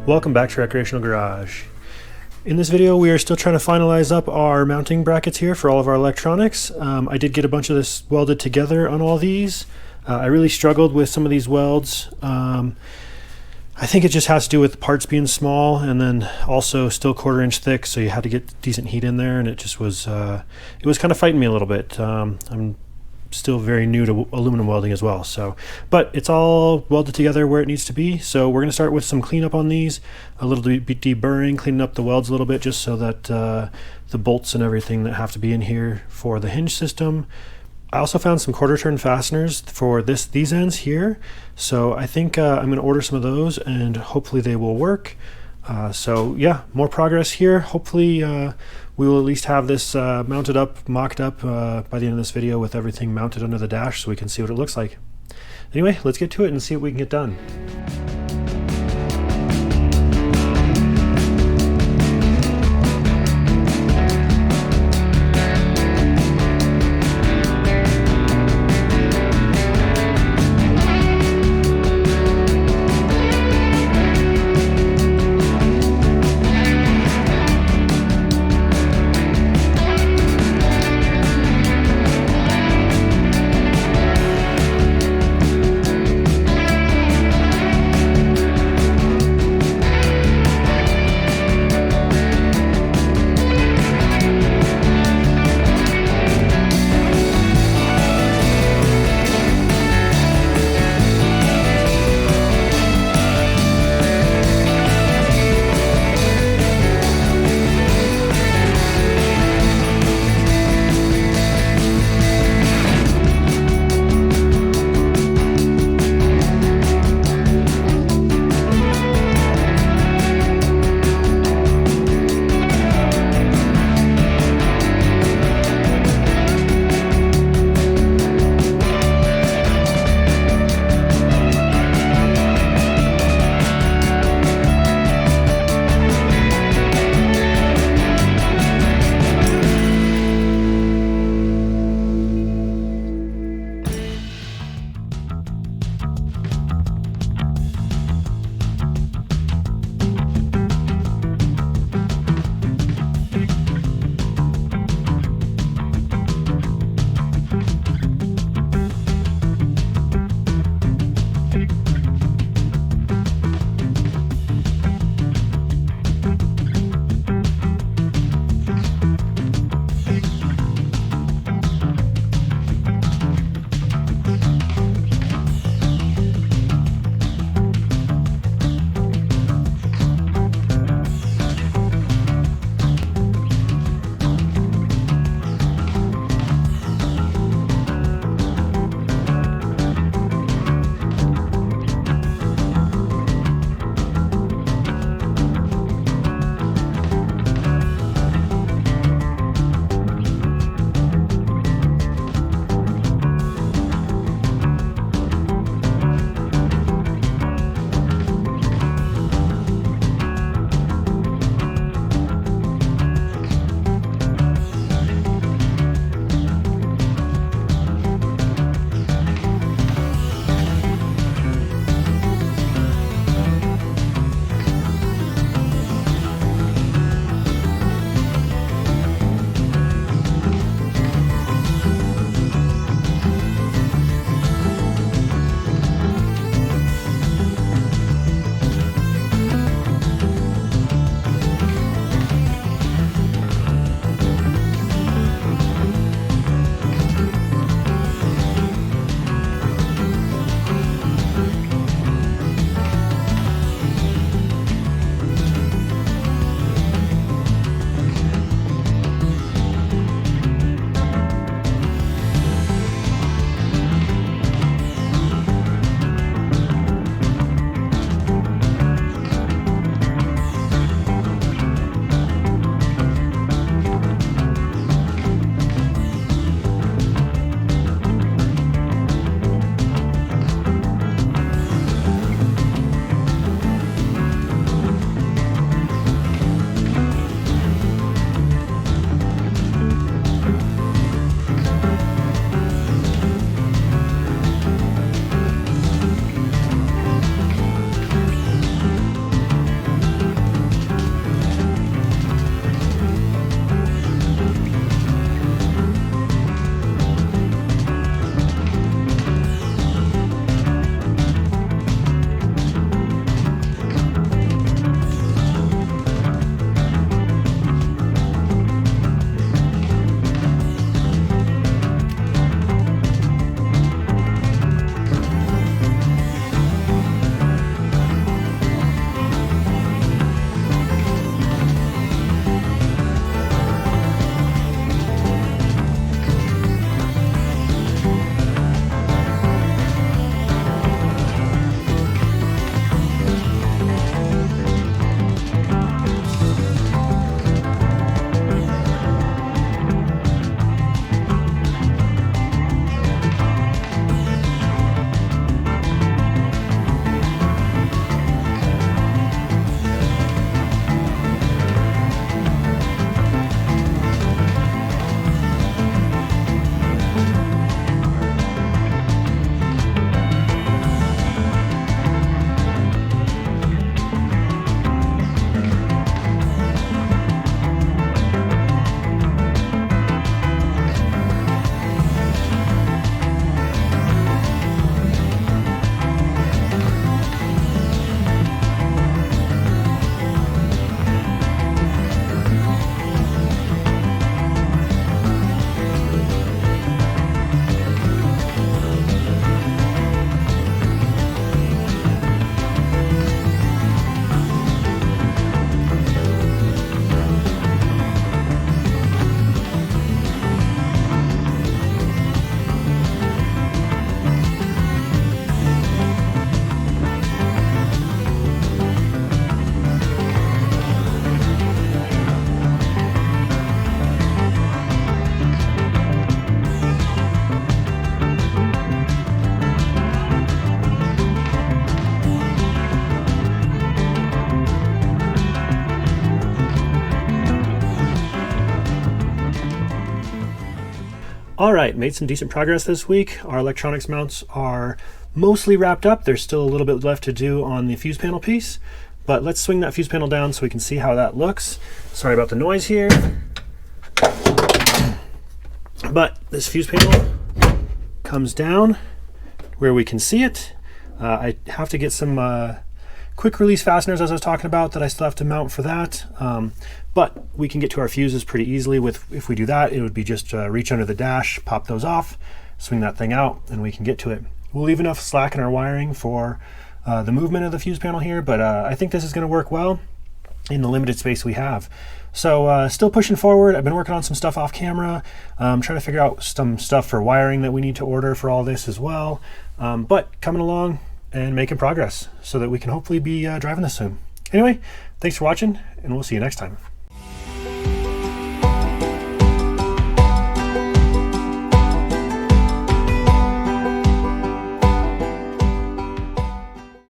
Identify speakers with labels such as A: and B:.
A: Welcome back to Recreational Garage. In this video we are still trying to finalize up our mounting brackets here for all of our electronics. I did get a bunch of this welded together on all these. I really struggled with some of these welds. I think it just has to do with the parts being small and then also still 1/4 inch thick, so you had to get decent heat in there, and it just was it was kind of fighting me a little bit. I'm still very new to aluminum welding as well, but it's all welded together where it needs to be. So we're going to start with some cleanup on these, a little bit deburring, cleaning up the welds a little bit, just so that the bolts and everything that have to be in here for the hinge system. I also found some 1/4 turn fasteners for these ends here, so I think I'm going to order some of those and hopefully they will work. So yeah, more progress here. Hopefully we will at least have this mounted up, mocked up by the end of this video with everything mounted under the dash so we can see what it looks like. Anyway, let's get to it and see what we can get done. All right, made some decent progress this week. Our electronics mounts are mostly wrapped up. There's still a little bit left to do on the fuse panel piece, but let's swing that fuse panel down so we can see how that looks. Sorry about the noise here. But this fuse panel comes down where we can see it. I have to get some quick release fasteners, as I was talking about, that I still have to mount for that. But we can get to our fuses pretty easily if we do that. It would be just reach under the dash, pop those off, swing that thing out, and we can get to it. We'll leave enough slack in our wiring for the movement of the fuse panel here, but I think this is going to work well in the limited space we have. So still pushing forward. I've been working on some stuff off camera, trying to figure out some stuff for wiring that we need to order for all this as well. But coming along and making progress so that we can hopefully be driving this soon. Anyway, thanks for watching, and we'll see you next time.